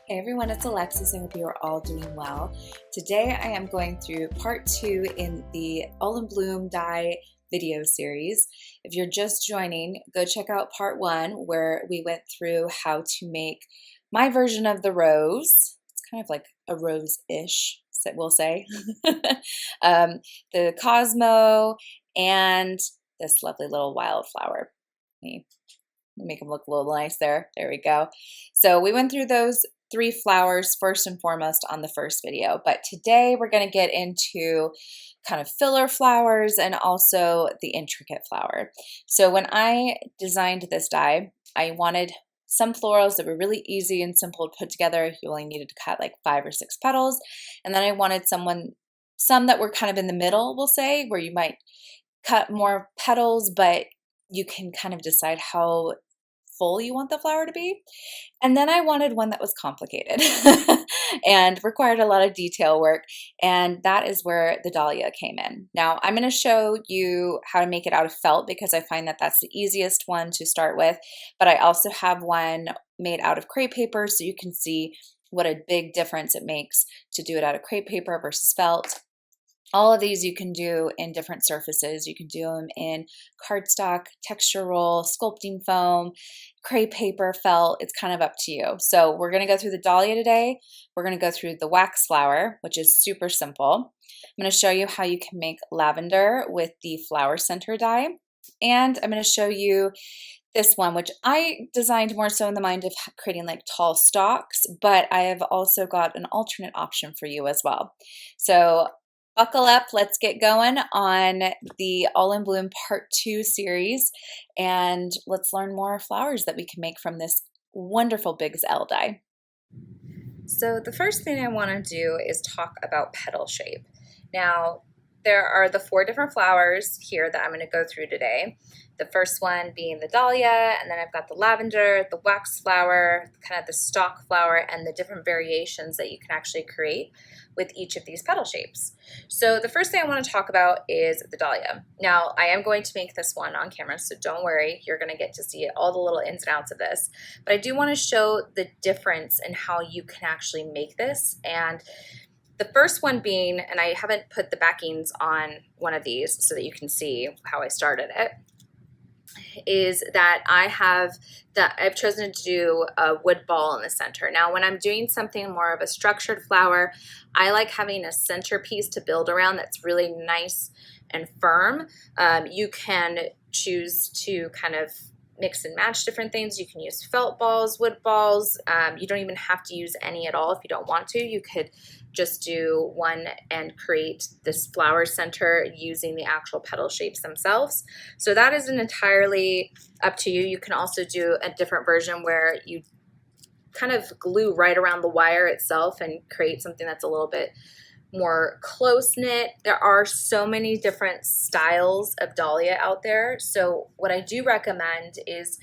Hey everyone, it's Alexis. I hope you are all doing well. Today I am going through part 2 in the All in Bloom die video series. If you're just joining, go check out part 1 where we went through how to make my version of the rose. It's kind of like a rose-ish, we'll say. The Cosmo and this lovely little wildflower. Make them look a little nice there. There we go. So we went through those 3 flowers first and foremost on the first video, but today we're going to get into kind of filler flowers and also the intricate flower. So when I designed this die, I wanted some florals that were really easy and simple to put together. You only needed to cut like 5 or 6 petals. And then I wanted some that were kind of in the middle, we'll say, where you might cut more petals, but you can kind of decide how full you want the flower to be. And then I wanted one that was complicated and required a lot of detail work. And that is where the dahlia came in. Now I'm going to show you how to make it out of felt because I find that that's the easiest one to start with. But I also have one made out of crepe paper so you can see what a big difference it makes to do it out of crepe paper versus felt. All of these you can do in different surfaces. You can do them in cardstock, texture roll, sculpting foam, crepe paper, felt. It's kind of up to you. So we're going to go through the dahlia today. We're going to go through the wax flower, which is super simple. I'm going to show you how you can make lavender with the flower center die. And I'm going to show you this one, which I designed more so in the mind of creating like tall stalks, but I have also got an alternate option for you as well. So buckle up, let's get going on the All in Bloom Part 2 series, and let's learn more flowers that we can make from this wonderful Big L die. So the first thing I want to do is talk about petal shape. Now, there are the 4 different flowers here that I'm going to go through today. The first one being the dahlia, and then I've got the lavender, the wax flower, kind of the stalk flower, and the different variations that you can actually create with each of these petal shapes. So the first thing I want to talk about is the dahlia. Now, I am going to make this one on camera, so don't worry, you're going to get to see all the little ins and outs of this. But I do want to show the difference in how you can actually make this. And the first one being, and I haven't put the backings on one of these so that you can see how I started it, is that I've chosen to do a wood ball in the center. Now, when I'm doing something more of a structured flower, I like having a centerpiece to build around that's really nice and firm. You can choose to kind of mix and match different things. You can use felt balls, wood balls. You don't even have to use any at all if you don't want to. You could just do one and create this flower center using the actual petal shapes themselves. So that is entirely up to you. You can also do a different version where you kind of glue right around the wire itself and create something that's a little bit more close-knit. There are so many different styles of dahlia out there. So what I do recommend is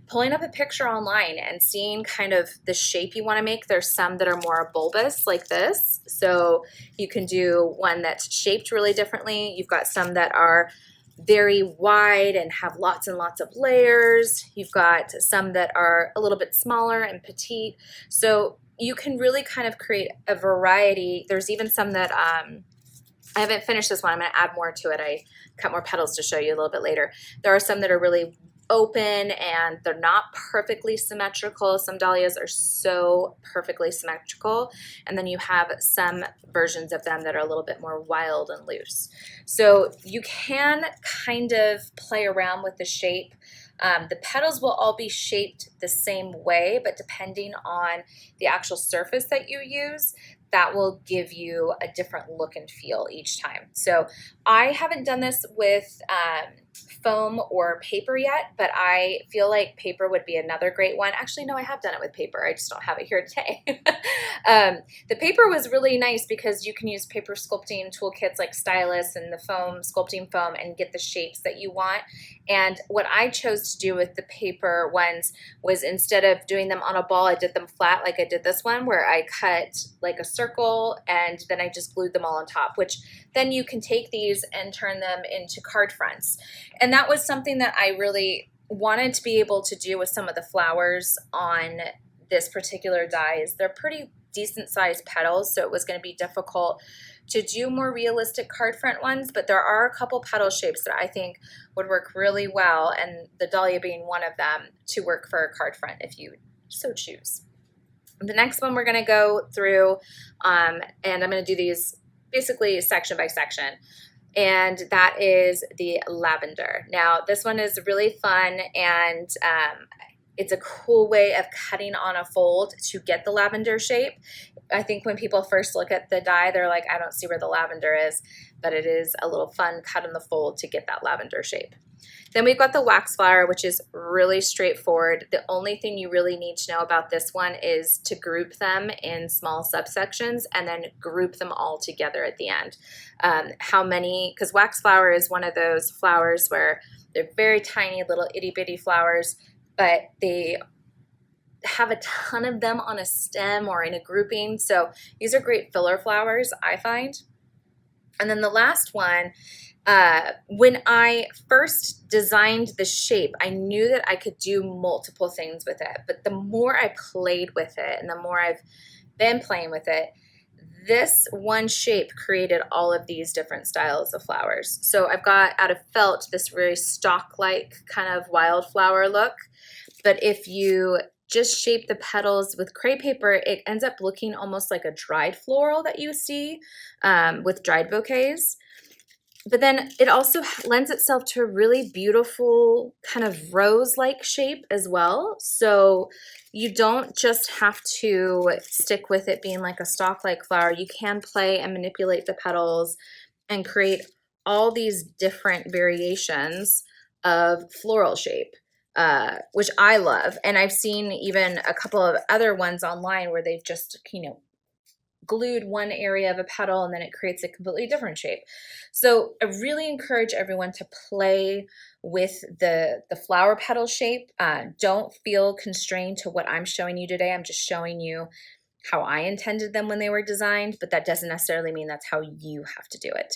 pulling up a picture online and seeing kind of the shape you want to make. There's some that are more bulbous like this. So you can do one that's shaped really differently. You've got some that are very wide and have lots and lots of layers. You've got some that are a little bit smaller and petite. So you can really kind of create a variety. There's even some that I haven't finished this one. I'm going to add more to it. I cut more petals to show you a little bit later. There are some that are really open and they're not perfectly symmetrical. Some dahlias are so perfectly symmetrical, and then you have some versions of them that are a little bit more wild and loose. So you can kind of play around with the shape. The petals will all be shaped the same way, but depending on the actual surface that you use, that will give you a different look and feel each time. So I haven't done this with foam or paper yet, but I feel like paper would be another great one. Actually, no, I have done it with paper. I just don't have it here today. The paper was really nice because you can use paper sculpting toolkits like Stylus and the foam, sculpting foam, and get the shapes that you want. And what I chose to do with the paper ones was, instead of doing them on a ball, I did them flat like I did this one, where I cut like a circle and then I just glued them all on top, which then you can take these and turn them into card fronts. And that was something that I really wanted to be able to do with some of the flowers on this particular die is they're pretty decent sized petals, so it was going to be difficult to do more realistic card front ones, but there are a couple petal shapes that I think would work really well, and the dahlia being one of them, to work for a card front if you so choose. The next one we're going to go through, and I'm going to do these basically section by section, and that is the lavender. Now this one is really fun, and it's a cool way of cutting on a fold to get the lavender shape. I think when people first look at the die, they're like, I don't see where the lavender is, but it is a little fun cut in the fold to get that lavender shape. Then we've got the wax flower, which is really straightforward. The only thing you really need to know about this one is to group them in small subsections and then group them all together at the end. How many, because wax flower is one of those flowers where they're very tiny little itty bitty flowers, but they have a ton of them on a stem or in a grouping. So these are great filler flowers, I find. And then the last one, when I first designed the shape, I knew that I could do multiple things with it. But the more I played with it and the more I've been playing with it, this one shape created all of these different styles of flowers. So I've got out of felt this very stalk-like kind of wildflower look. But if you just shape the petals with crepe paper, it ends up looking almost like a dried floral that you see with dried bouquets. But then it also lends itself to a really beautiful kind of rose-like shape as well. So you don't just have to stick with it being like a stalk-like flower. You can play and manipulate the petals and create all these different variations of floral shape, which I love. And I've seen even a couple of other ones online where they've just, glued one area of a petal and then it creates a completely different shape. So I really encourage everyone to play with the flower petal shape. Don't feel constrained to what I'm showing you today. I'm just showing you how I intended them when they were designed, but that doesn't necessarily mean that's how you have to do it.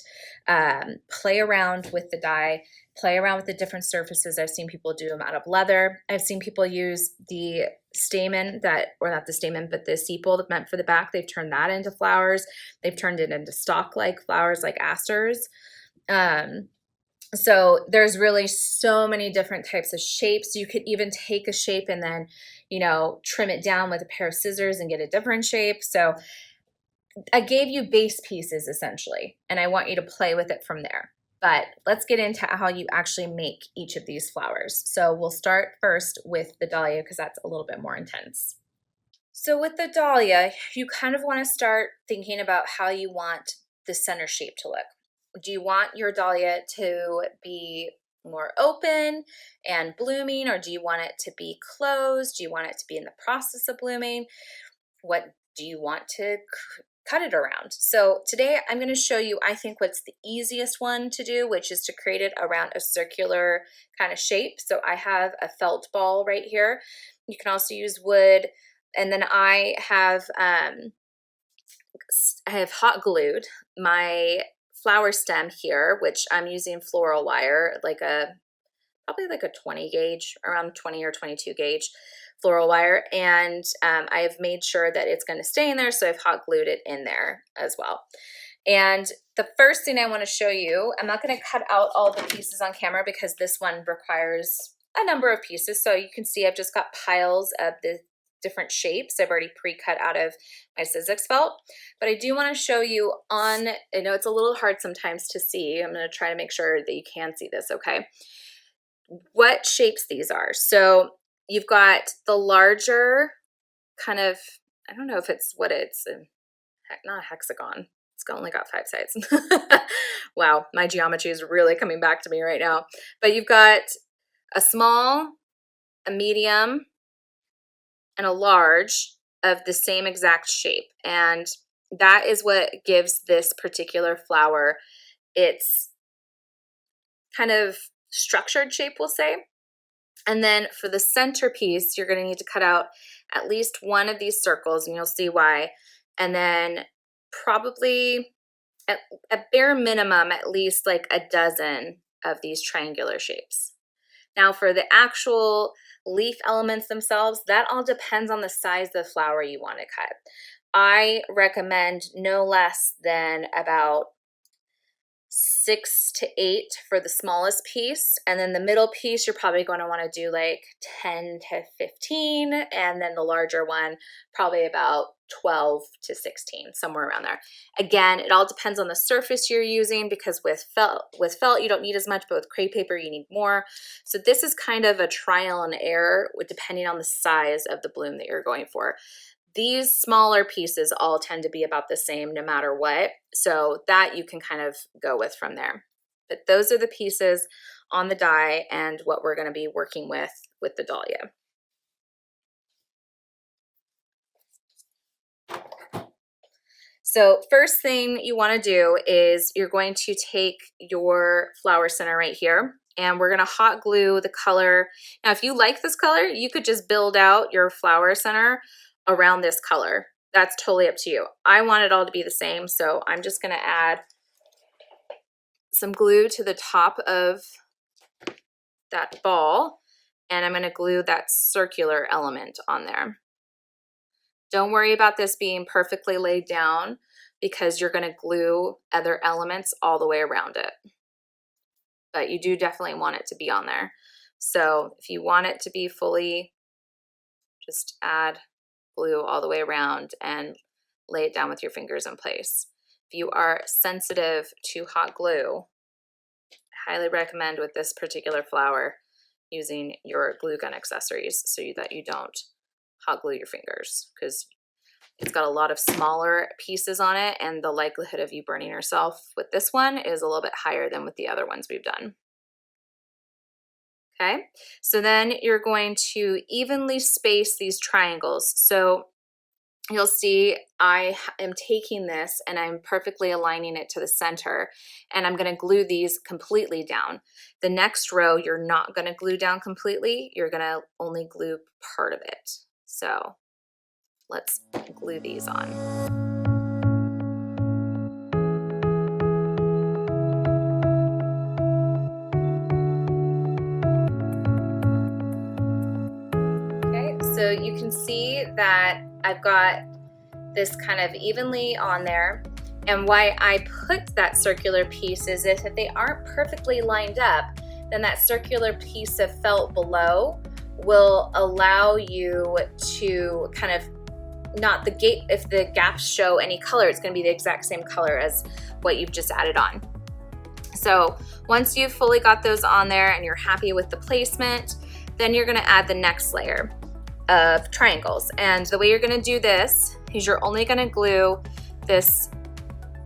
Play around with the die, play around with the different surfaces. I've seen people do them out of leather. I've seen people use the stamen or not the stamen, but the sepal meant for the back. They've turned that into flowers. They've turned it into stalk-like flowers like asters. So there's really so many different types of shapes. You could even take a shape and then, trim it down with a pair of scissors and get a different shape. So I gave you base pieces essentially, and I want you to play with it from there. But let's get into how you actually make each of these flowers. So we'll start first with the dahlia because that's a little bit more intense. So with the dahlia, you kind of want to start thinking about how you want the center shape to look. Do you want your dahlia to be more open and blooming, or do you want it to be closed? Do you want it to be in the process of blooming? What do you want to cut it around? So today I'm going to show you, I think, what's the easiest one to do, which is to create it around a circular kind of shape. So I have a felt ball right here. You can also use wood. And then I have hot glued my flower stem here, which I'm using floral wire, probably like a 20 gauge, around 20 or 22 gauge floral wire. And I've made sure that it's going to stay in there. So I've hot glued it in there as well. And the first thing I want to show you, I'm not going to cut out all the pieces on camera because this one requires a number of pieces. So you can see I've just got piles of the different shapes I've already pre-cut out of my Sizzix felt. But I do want to show you I know it's a little hard sometimes to see. I'm going to try to make sure that you can see this, okay? What shapes these are. So you've got the larger kind of, I don't know if it's not a hexagon. It's only got 5 sides. Wow, my geometry is really coming back to me right now. But you've got a small, a medium, and a large of the same exact shape. And that is what gives this particular flower its kind of structured shape, we'll say. And then for the centerpiece, you're going to need to cut out at least one of these circles, and you'll see why. And then probably at bare minimum, at least like a dozen of these triangular shapes. Now for the actual leaf elements themselves, that all depends on the size of the flower you want to cut. I recommend no less than about 6 to 8 for the smallest piece, and then the middle piece you're probably going to want to do like 10 to 15, and then the larger one probably about 12 to 16, somewhere around there. Again, it all depends on the surface you're using, because with felt you don't need as much, but with crepe paper you need more. So this is kind of a trial and error depending on the size of the bloom that you're going for. These smaller pieces all tend to be about the same no matter what, so that you can kind of go with from there. But those are the pieces on the die and what we're going to be working with the dahlia. So first thing you want to do is you're going to take your flower center right here, and we're going to hot glue the color. Now, if you like this color, you could just build out your flower center around this color. That's totally up to you. I want it all to be the same, so I'm just going to add some glue to the top of that ball, and I'm going to glue that circular element on there. Don't worry about this being perfectly laid down, because you're going to glue other elements all the way around it. But you do definitely want it to be on there. So if you want it to be fully, just add glue all the way around and lay it down with your fingers in place. If you are sensitive to hot glue, I highly recommend with this particular flower using your glue gun accessories so that you don't hot glue your fingers, because it's got a lot of smaller pieces on it, and the likelihood of you burning yourself with this one is a little bit higher than with the other ones we've done. Okay, so then you're going to evenly space these triangles. So you'll see I am taking this and I'm perfectly aligning it to the center, and I'm going to glue these completely down. The next row you're not going to glue down completely, you're going to only glue part of it. So let's glue these on. So you can see that I've got this kind of evenly on there, and why I put that circular piece is if they aren't perfectly lined up, then that circular piece of felt below will allow you to kind of not the gap, if the gaps show any color, it's going to be the exact same color as what you've just added on. So once you've fully got those on there and you're happy with the placement, then you're going to add the next layer of triangles. And the way you're going to do this is you're only going to glue this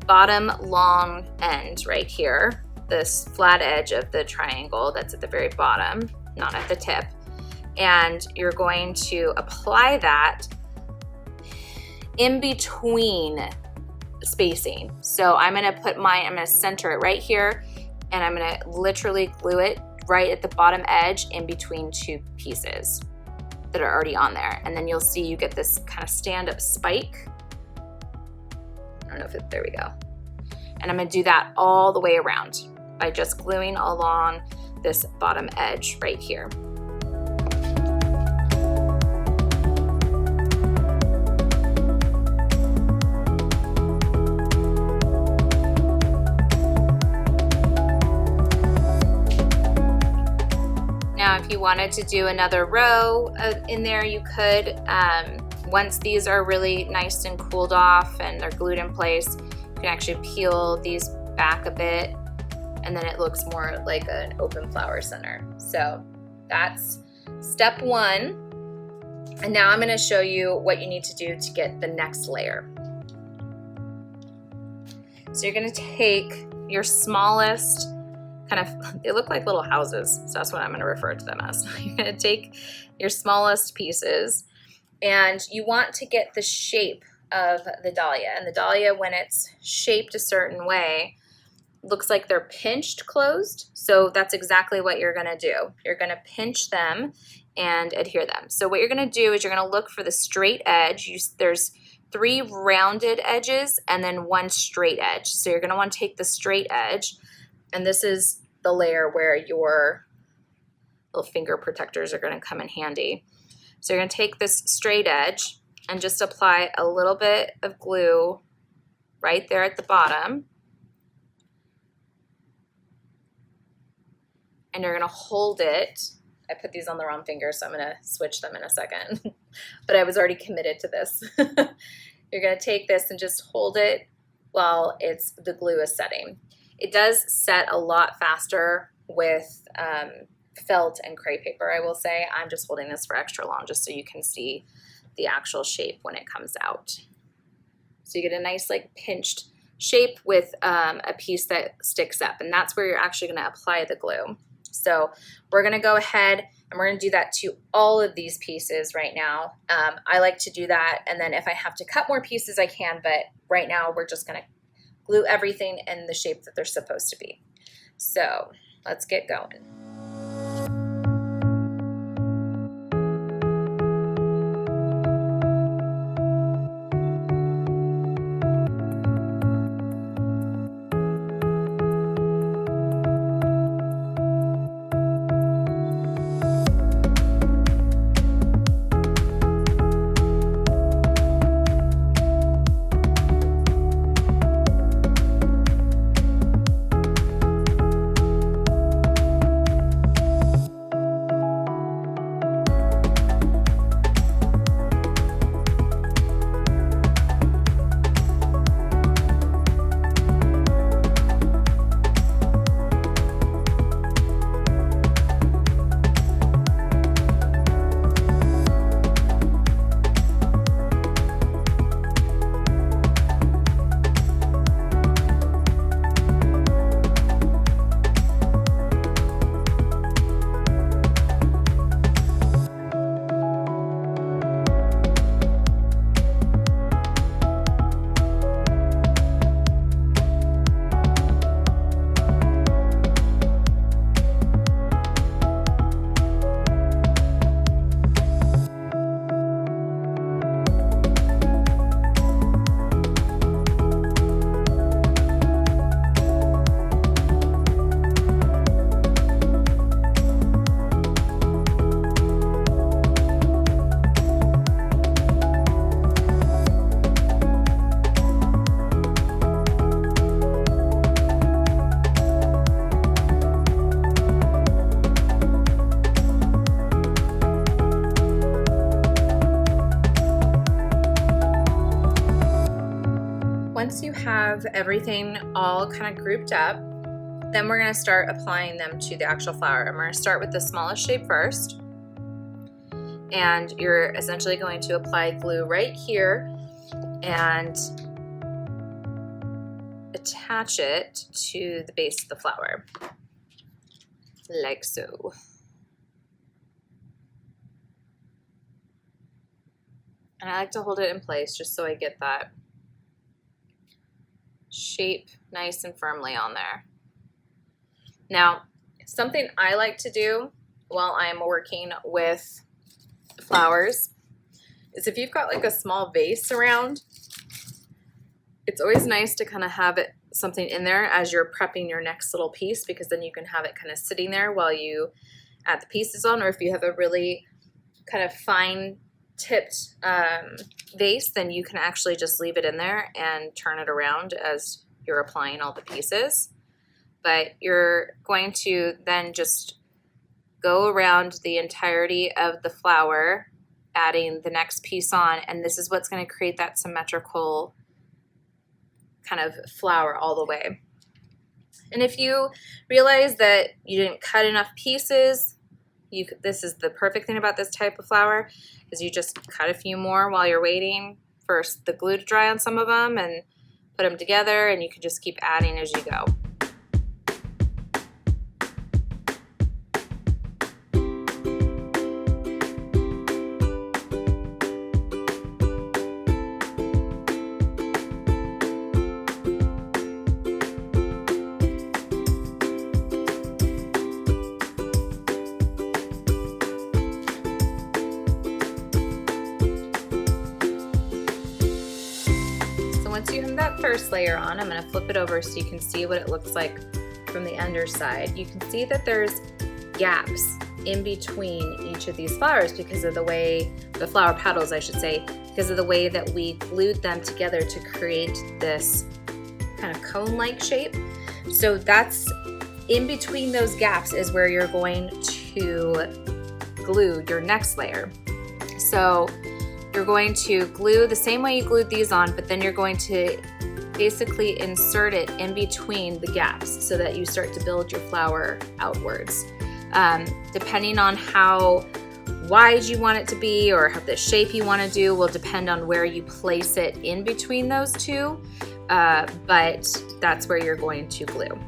bottom long end right here, this flat edge of the triangle that's at the very bottom, not at the tip. And you're going to apply that in between spacing. So I'm going to I'm going to center it right here, and I'm going to literally glue it right at the bottom edge in between two pieces that are already on there. And then you'll see you get this kind of stand-up spike. I don't know if there we go. And I'm going to do that all the way around by just gluing along this bottom edge right here. Now, if you wanted to do another row in there, you could. Once these are really nice and cooled off and they're glued in place, you can actually peel these back a bit, and then it looks more like an open flower center. So that's step one. And now I'm going to show you what you need to do to get the next layer. So you're going to take your smallest they look like little houses, so that's what I'm going to refer to them as. You're going to take your smallest pieces, and you want to get the shape of the dahlia. And the dahlia, when it's shaped a certain way, looks like they're pinched closed. So that's exactly what you're going to do. You're going to pinch them and adhere them. So what you're going to do is you're going to look for the straight edge. There's 3 rounded edges and then 1 straight edge. So you're going to want to take the straight edge, and this is the layer where your little finger protectors are going to come in handy. So you're going to take this straight edge and just apply a little bit of glue right there at the bottom. And you're going to hold it. I put these on the wrong finger, so I'm going to switch them in a second. But I was already committed to this. You're going to take this and just hold it while the glue is setting. It does set a lot faster with felt and crepe paper, I will say. I'm just holding this for extra long just so you can see the actual shape when it comes out. So you get a nice like pinched shape with a piece that sticks up, and that's where you're actually going to apply the glue. So we're going to go ahead and we're going to do that to all of these pieces right now. I like to do that, and then if I have to cut more pieces I can, but right now we're just going to glue everything in the shape that they're supposed to be. So let's get going. Once you have everything all kind of grouped up, then we're going to start applying them to the actual flower. And we're going to start with the smallest shape first. And you're essentially going to apply glue right here and attach it to the base of the flower, like so. And I like to hold it in place just so I get that shape nice and firmly on there. Now, something I like to do while I'm working with flowers is if you've got like a small vase around, it's always nice to kind of have it something in there as you're prepping your next little piece, because then you can have it kind of sitting there while you add the pieces on. Or if you have a really kind of fine tipped vase, then you can actually just leave it in there and turn it around as you're applying all the pieces. But you're going to then just go around the entirety of the flower, adding the next piece on, and this is what's going to create that symmetrical kind of flower all the way. And if you realize that you didn't cut enough pieces, this is the perfect thing about this type of flower, is you just cut a few more while you're waiting for the glue to dry on some of them and put them together, and you can just keep adding as you go. Once you have that first layer on, I'm going to flip it over so you can see what it looks like from the underside. You can see that there's gaps in between each of these flowers because of the way, the flower petals I should say, because of the way that we glued them together to create this kind of cone-like shape. So that's in between those gaps is where you're going to glue your next layer. So you're going to glue the same way you glued these on, but then you're going to basically insert it in between the gaps so that you start to build your flower outwards. Depending on how wide you want it to be or how the shape you want to do will depend on where you place it in between those two, but that's where you're going to glue.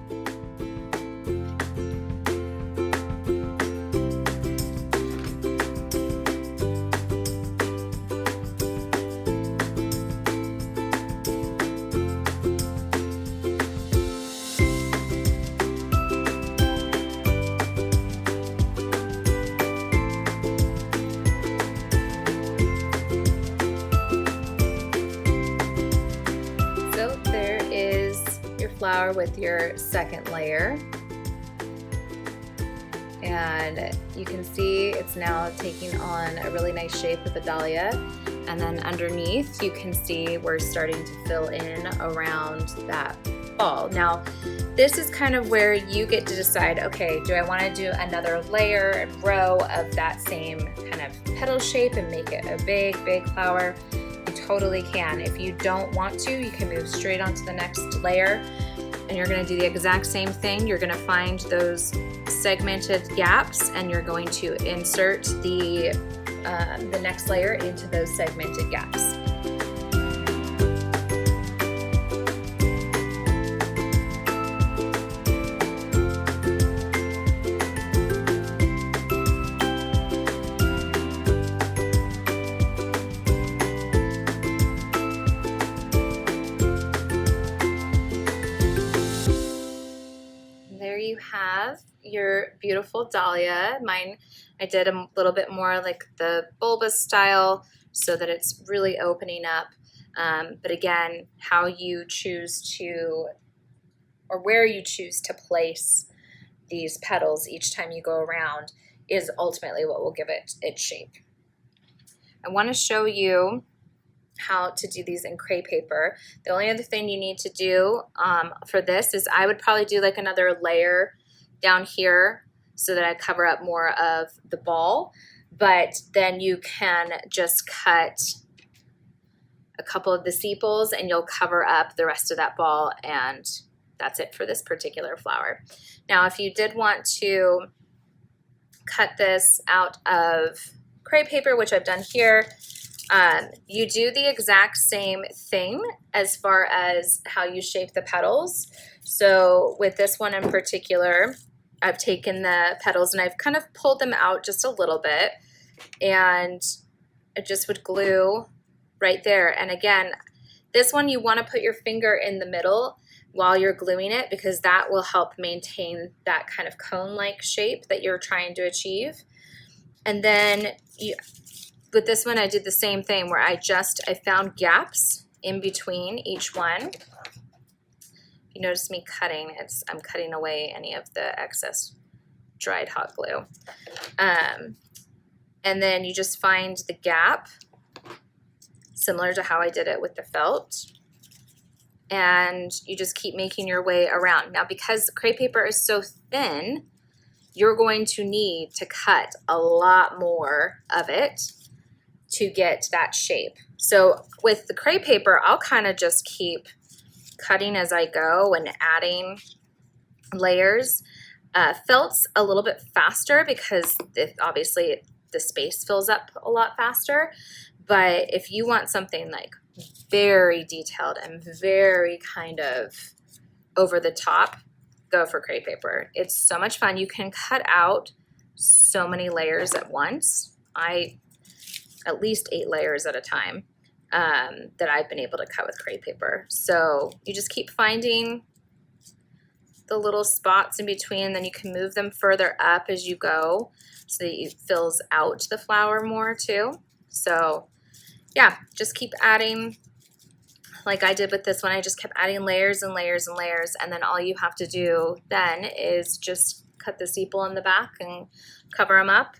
Flower with your second layer, and you can see it's now taking on a really nice shape with a dahlia, and then underneath you can see we're starting to fill in around that ball. Now this is kind of where you get to decide, okay, do I want to do another layer and row of that same kind of petal shape and make it a big flower? You totally can. If you don't want to, you can move straight on to the next layer, and you're going to do the exact same thing. You're going to find those segmented gaps, and you're going to insert the next layer into those segmented gaps. You have your beautiful dahlia. Mine, I did a little bit more like the bulbous style so that it's really opening up. But again, how you choose to, or where you choose to place these petals each time you go around is ultimately what will give it its shape. I want to show you how to do these in crepe paper. The only other thing you need to do for this is I would probably do like another layer down here so that I cover up more of the ball, but then you can just cut a couple of the sepals and you'll cover up the rest of that ball, and that's it for this particular flower. Now if you did want to cut this out of crepe paper, which I've done here, you do the exact same thing as far as how you shape the petals. So with this one in particular, I've taken the petals and I've kind of pulled them out just a little bit, and I just would glue right there. And again, this one you want to put your finger in the middle while you're gluing it, because that will help maintain that kind of cone-like shape that you're trying to achieve. And then with this one, I did the same thing where I found gaps in between each one. You notice me cutting, I'm cutting away any of the excess dried hot glue. And then you just find the gap, similar to how I did it with the felt. And you just keep making your way around. Now, because crepe paper is so thin, you're going to need to cut a lot more of it to get that shape. So with the crepe paper, I'll kind of just keep cutting as I go and adding layers. Felt's a little bit faster because obviously the space fills up a lot faster. But if you want something like very detailed and very kind of over the top, go for crepe paper. It's so much fun. You can cut out so many layers at once. At least 8 layers at a time that I've been able to cut with crepe paper. So you just keep finding the little spots in between, and then you can move them further up as you go so that it fills out the flower more too. So yeah, just keep adding, like I did with this one. I just kept adding layers and layers and layers, and then all you have to do then is just cut the sepal in the back and cover them up.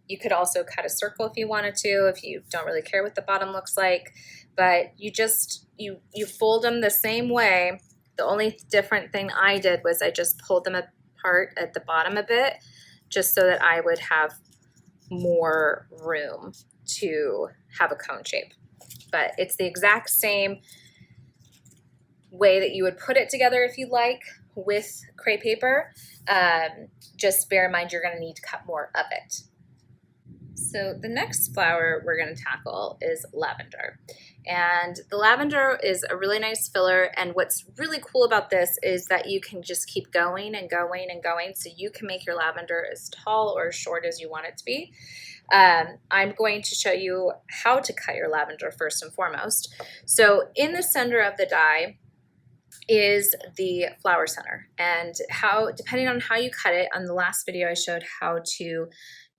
You could also cut a circle if you wanted to, if you don't really care what the bottom looks like. But you just, you fold them the same way. The only different thing I did was I just pulled them apart at the bottom a bit, just so that I would have more room to have a cone shape. But it's the exact same way that you would put it together if you like with crepe paper. Just bear in mind you're going to need to cut more of it. So the next flower we're going to tackle is lavender. And the lavender is a really nice filler, and what's really cool about this is that you can just keep going and going and going, so you can make your lavender as tall or as short as you want it to be. I'm going to show you how to cut your lavender first and foremost. So in the center of the die is the flower center, and how, depending on how you cut it, on the last video I showed how to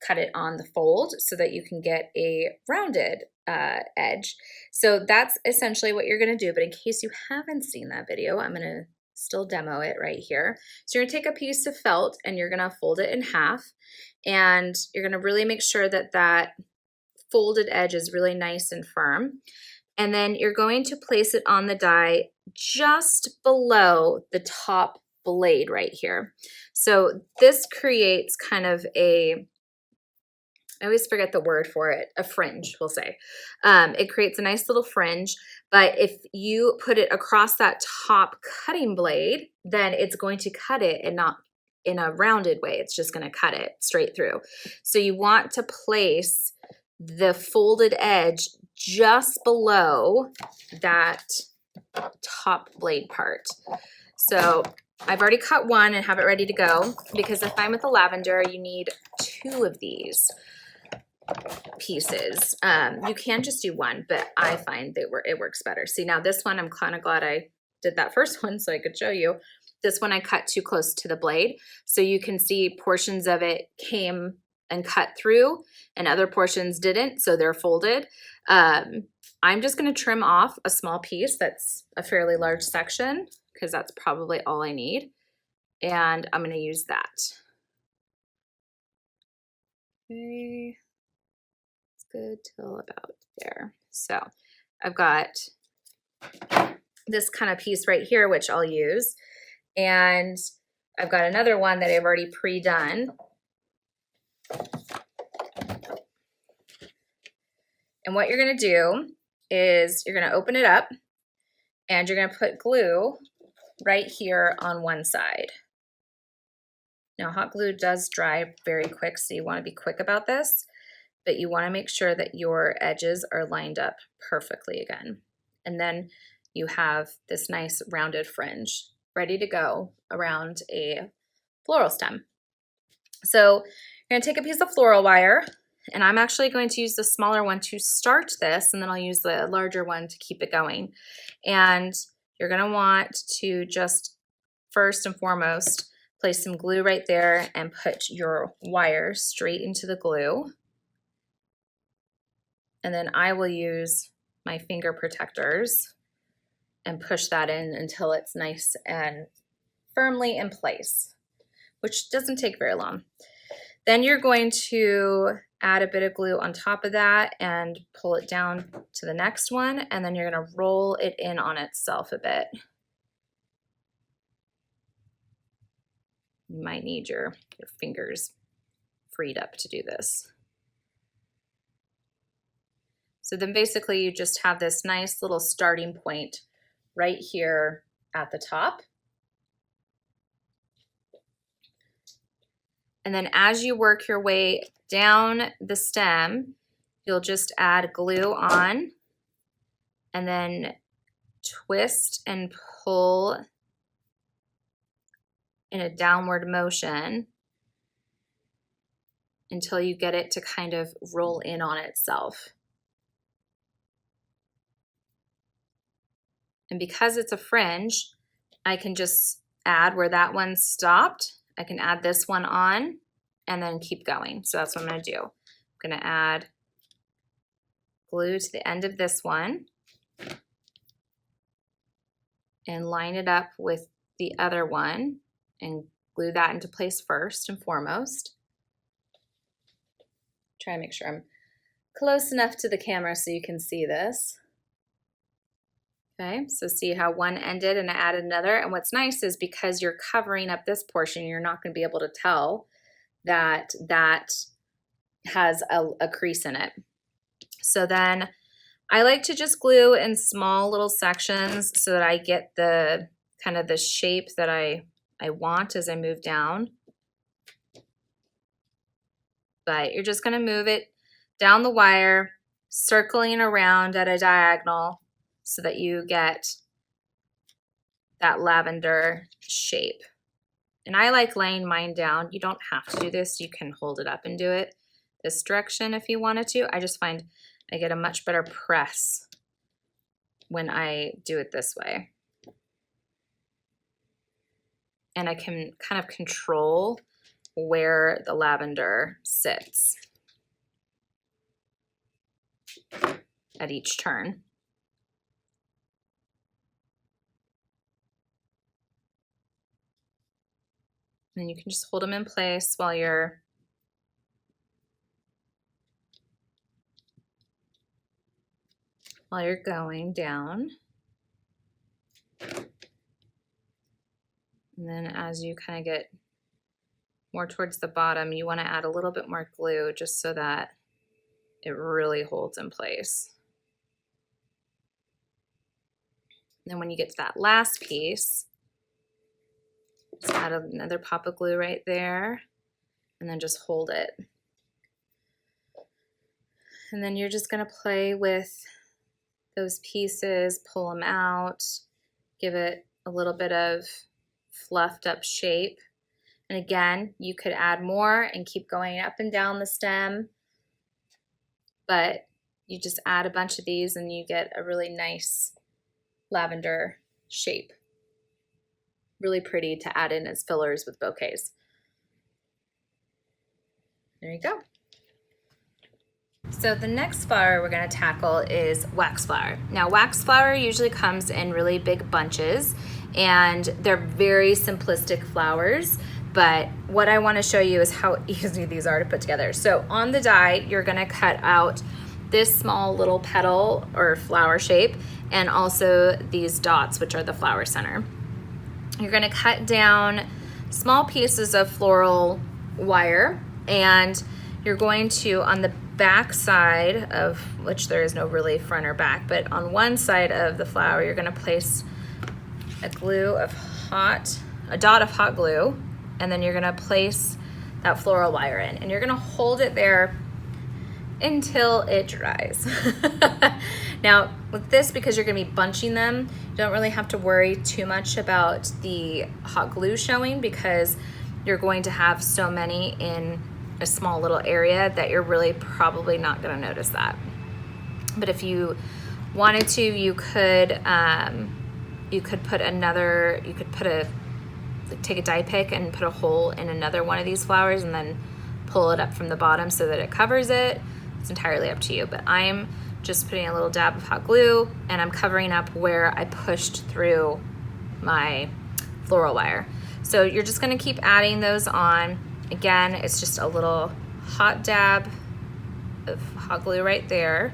cut it on the fold so that you can get a rounded edge. So that's essentially what you're going to do, but in case you haven't seen that video, I'm going to still demo it right here. So you're going to take a piece of felt and you're going to fold it in half, and you're going to really make sure that that folded edge is really nice and firm. And then you're going to place it on the die just below the top blade right here. So this creates kind of a, I always forget the word for it, a fringe, we'll say. It creates a nice little fringe, but if you put it across that top cutting blade, then it's going to cut it and not in a rounded way. It's just going to cut it straight through. So you want to place the folded edge just below that top blade part. So I've already cut one and have it ready to go, because if I'm with the lavender, you need 2 of these pieces. You can just do one, but I find that it works better. See, now this one, I'm kind of glad I did that first one so I could show you. This one I cut too close to the blade, so you can see portions of it came and cut through and other portions didn't, so they're folded. I'm just going to trim off a small piece that's a fairly large section, because that's probably all I need, and I'm going to use that. Okay. Good till about there. So I've got this kind of piece right here, which I'll use, and I've got another one that I've already pre-done. And what you're going to do is you're going to open it up, and you're going to put glue right here on one side. Now, hot glue does dry very quick, so you want to be quick about this, but you want to make sure that your edges are lined up perfectly again. And then you have this nice rounded fringe ready to go around a floral stem. So you're going to take a piece of floral wire, and I'm actually going to use the smaller one to start this, and then I'll use the larger one to keep it going. And you're going to want to just first and foremost place some glue right there and put your wire straight into the glue. And then I will use my finger protectors and push that in until it's nice and firmly in place, which doesn't take very long. Then you're going to add a bit of glue on top of that and pull it down to the next one, and then you're going to roll it in on itself a bit. You might need your fingers freed up to do this. So then basically you just have this nice little starting point right here at the top. And then as you work your way down the stem, you'll just add glue on and then twist and pull in a downward motion until you get it to kind of roll in on itself. And because it's a fringe, I can just add where that one stopped. I can add this one on and then keep going. So that's what I'm going to do. I'm going to add glue to the end of this one and line it up with the other one and glue that into place first and foremost. Try to make sure I'm close enough to the camera so you can see this. Okay, so see how one ended and I added another. And what's nice is because you're covering up this portion, you're not going to be able to tell that that has a crease in it. So then I like to just glue in small little sections so that I get the kind of the shape that I want as I move down. But you're just going to move it down the wire, circling around at a diagonal so that you get that lavender shape. And I like laying mine down. You don't have to do this. You can hold it up and do it this direction if you wanted to. I just find I get a much better press when I do it this way. And I can kind of control where the lavender sits at each turn. And you can just hold them in place while you're going down. And then as you kind of get more towards the bottom, you want to add a little bit more glue just so that it really holds in place. And then when you get to that last piece, just add another pop of glue right there and then just hold it. And then you're just going to play with those pieces, pull them out, give it a little bit of fluffed up shape. And again, you could add more and keep going up and down the stem, but you just add a bunch of these and you get a really nice lavender shape. Really pretty to add in as fillers with bouquets. There you go. So the next flower we're going to tackle is wax flower. Now wax flower usually comes in really big bunches and they're very simplistic flowers, but what I want to show you is how easy these are to put together. So on the die, you're going to cut out this small little petal or flower shape and also these dots, which are the flower center. You're going to cut down small pieces of floral wire and you're going to, on the back side of, which there is no really front or back, but on one side of the flower, you're going to place a dot of hot glue, and then you're going to place that floral wire in, and you're going to hold it there until it dries. Now with this, because you're going to be bunching them, you don't really have to worry too much about the hot glue showing because you're going to have so many in a small little area that you're really probably not going to notice that. But if you wanted to, you could take a die pick and put a hole in another one of these flowers and then pull it up from the bottom so that it covers it. It's entirely up to you, but I'm just putting a little dab of hot glue and I'm covering up where I pushed through my floral wire. So you're just going to keep adding those on. Again, it's just a little hot dab of hot glue right there.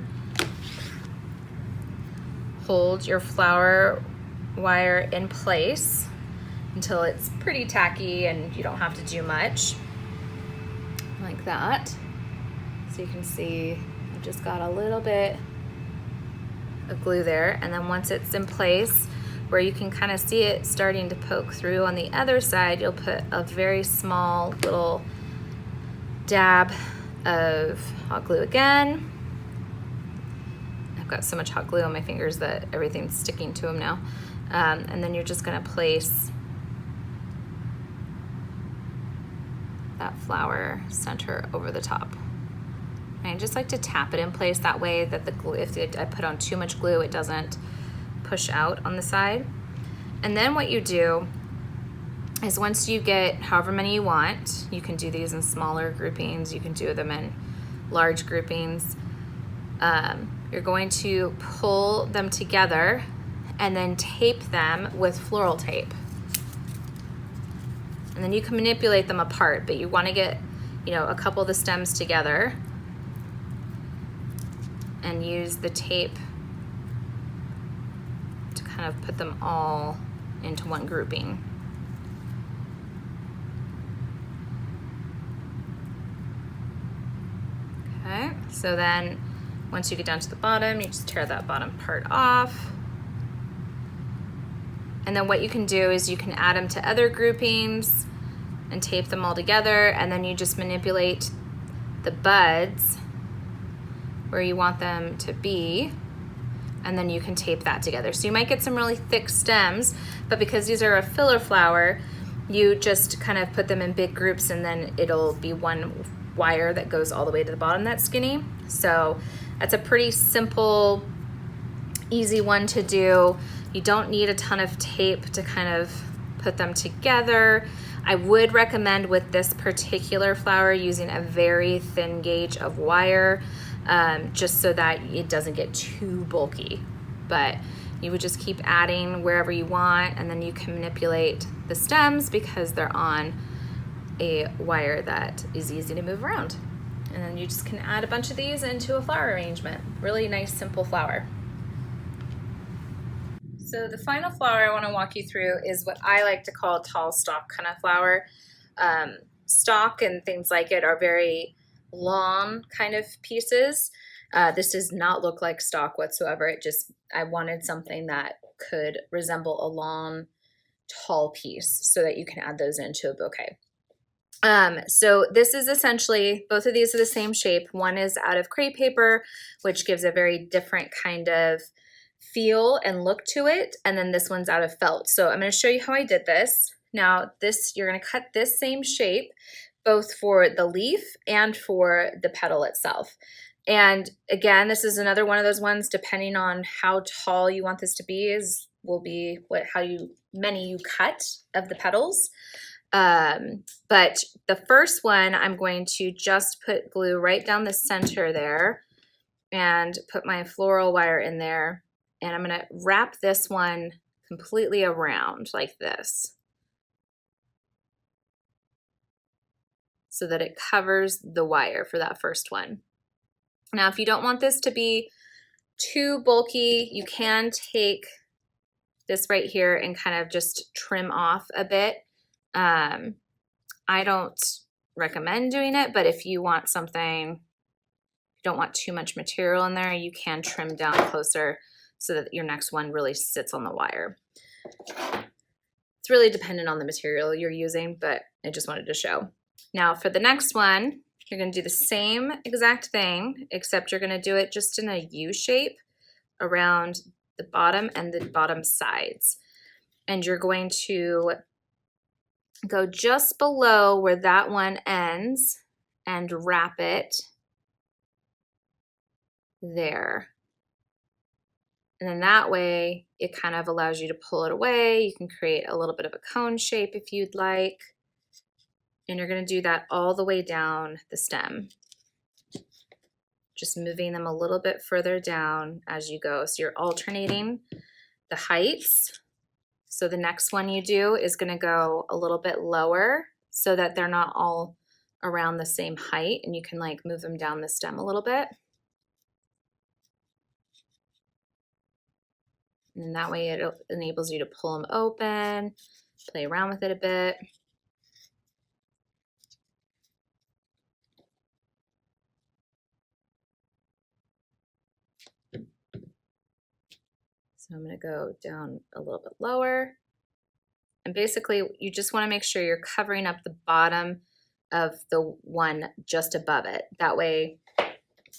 Hold your flower wire in place until it's pretty tacky and you don't have to do much, like that. So you can see I've just got a little bit of glue there, and then once it's in place where you can kind of see it starting to poke through on the other side, you'll put a very small little dab of hot glue again. I've got so much hot glue on my fingers that everything's sticking to them now. And then you're just gonna place that flower center over the top. I just like to tap it in place that way that the glue, if I put on too much glue, it doesn't push out on the side. And then what you do is once you get however many you want, you can do these in smaller groupings, you can do them in large groupings. You're going to pull them together and then tape them with floral tape. And And then you can manipulate them apart, but you want to get, you know, a couple of the stems together and use the tape to kind of put them all into one grouping. Okay, so then once you get down to the bottom, you just tear that bottom part off. And then what you can do is you can add them to other groupings and tape them all together, and then you just manipulate the buds where you want them to be, and then you can tape that together. So you might get some really thick stems, but because these are a filler flower, you just kind of put them in big groups, and then it'll be one wire that goes all the way to the bottom that's skinny. So that's a pretty simple, easy one to do. You don't need a ton of tape to kind of put them together. I would recommend with this particular flower using a very thin gauge of wire, just so that it doesn't get too bulky. But you would just keep adding wherever you want, and then you can manipulate the stems because they're on a wire that is easy to move around. And then you just can add a bunch of these into a flower arrangement. Really nice, simple flower. So the final flower I want to walk you through is what I like to call a tall stalk kind of flower. Stalk and things like it are very long kind of pieces. This does not look like stalk whatsoever. I wanted something that could resemble a long, tall piece so that you can add those into a bouquet. So this is essentially, both of these are the same shape. One is out of crepe paper, which gives a very different kind of feel and look to it. And then this one's out of felt. So I'm going to show you how I did this. Now you're going to cut this same shape, both for the leaf and for the petal itself. And again, this is another one of those ones, depending on how tall you want this to be, will be how many you cut of the petals. But the first one, I'm going to just put glue right down the center there and put my floral wire in there. And I'm going to wrap this one completely around like this so that it covers the wire for that first one. Now, if you don't want this to be too bulky, you can take this right here and kind of just trim off a bit. I don't recommend doing it, but if you want something, you don't want too much material in there, you can trim down closer so that your next one really sits on the wire. It's really dependent on the material you're using, but I just wanted to show. Now for the next one, you're going to do the same exact thing, except you're going to do it just in a U shape around the bottom and the bottom sides. And you're going to go just below where that one ends and wrap it there. And then that way it kind of allows you to pull it away. You can create a little bit of a cone shape if you'd like. And you're going to do that all the way down the stem. Just moving them a little bit further down as you go. So you're alternating the heights. So the next one you do is going to go a little bit lower so that they're not all around the same height, and you can like move them down the stem a little bit. And that way it enables you to pull them open, play around with it a bit. So I'm going to go down a little bit lower. And basically you just want to make sure you're covering up the bottom of the one just above it. That way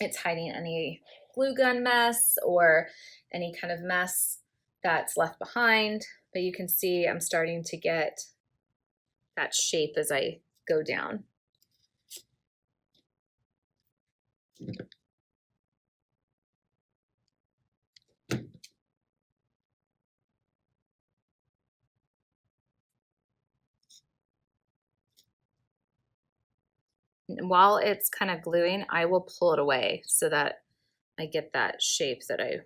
it's hiding any glue gun mess or any kind of mess that's left behind. But you can see I'm starting to get that shape as I go down. And while it's kind of gluing, I will pull it away so that I get that shape that I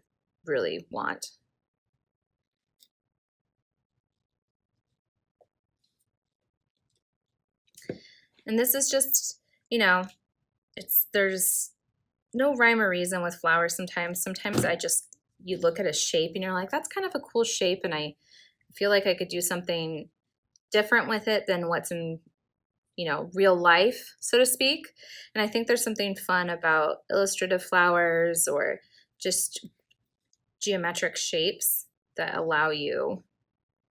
really want. And this is just, you know, there's no rhyme or reason with flowers sometimes. Sometimes you look at a shape and you're like, that's kind of a cool shape, and I feel like I could do something different with it than what's in, you know, real life, so to speak. And I think there's something fun about illustrative flowers or just geometric shapes that allow you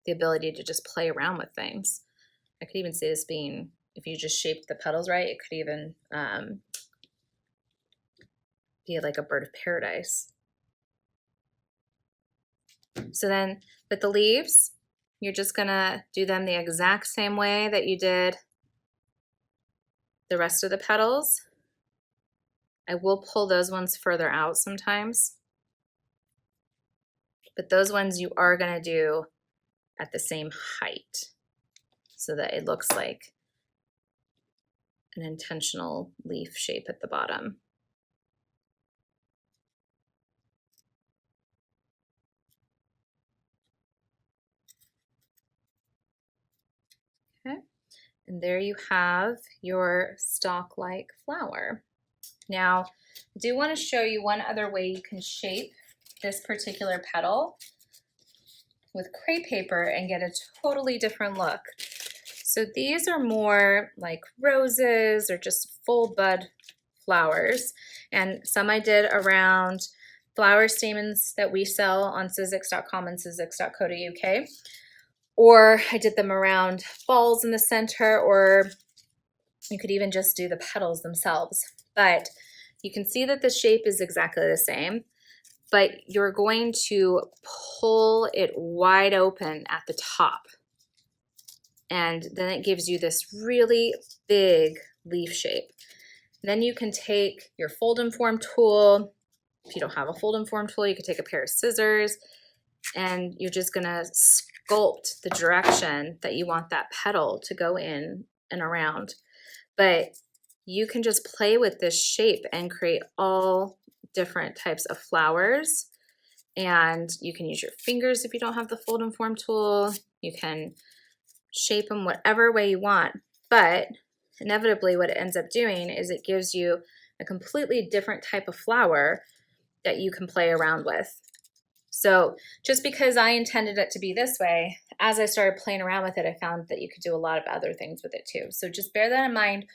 the ability to just play around with things. I could even see this being, if you just shaped the petals right, it could even be like a bird of paradise. So then with the leaves, you're just gonna do them the exact same way that you did the rest of the petals. I will pull those ones further out sometimes, but those ones you are gonna do at the same height so that it looks like an intentional leaf shape at the bottom. Okay, and there you have your stalk-like flower. Now, I do want to show you one other way you can shape this particular petal with crepe paper and get a totally different look. So these are more like roses or just full bud flowers, and some I did around flower stamens that we sell on Sizzix.com and Sizzix.co.uk, or I did them around balls in the center, or you could even just do the petals themselves. But you can see that the shape is exactly the same, but you're going to pull it wide open at the top. And then it gives you this really big leaf shape. Then you can take your fold and form tool. If you don't have a fold and form tool, you could take a pair of scissors, and you're just gonna sculpt the direction that you want that petal to go in and around. But you can just play with this shape and create all different types of flowers. And you can use your fingers if you don't have the fold and form tool. You can shape them whatever way you want, but inevitably what it ends up doing is it gives you a completely different type of flower that you can play around with. So just because I intended it to be this way, as I started playing around with it, I found that you could do a lot of other things with it too. So just bear that in mind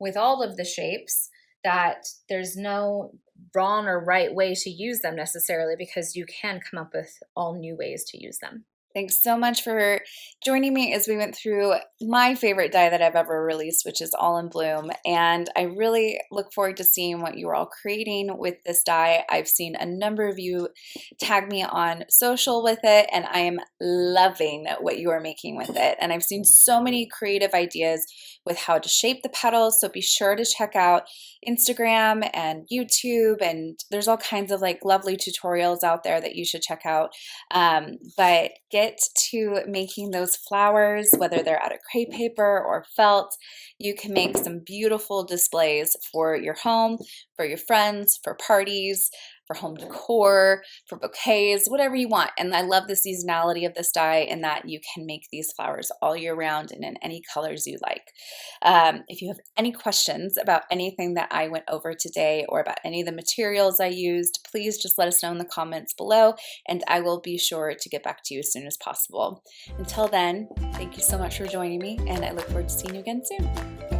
with all of the shapes, that there's no wrong or right way to use them necessarily, because you can come up with all new ways to use them. Thanks so much for joining me as we went through my favorite die that I've ever released, which is All in Bloom. And I really look forward to seeing what you are all creating with this die. I've seen a number of you tag me on social with it, and I am loving what you are making with it. And I've seen so many creative ideas with how to shape the petals. So be sure to check out Instagram and YouTube, and there's all kinds of like lovely tutorials out there that you should check out. But get to making those flowers, whether they're out of crepe paper or felt. You can make some beautiful displays for your home, for your friends, for parties, for home decor, for bouquets, whatever you want. And I love the seasonality of this die in that you can make these flowers all year round and in any colors you like. If you have any questions about anything that I went over today or about any of the materials I used, please just let us know in the comments below, and I will be sure to get back to you as soon as possible. Until then, thank you so much for joining me, and I look forward to seeing you again soon.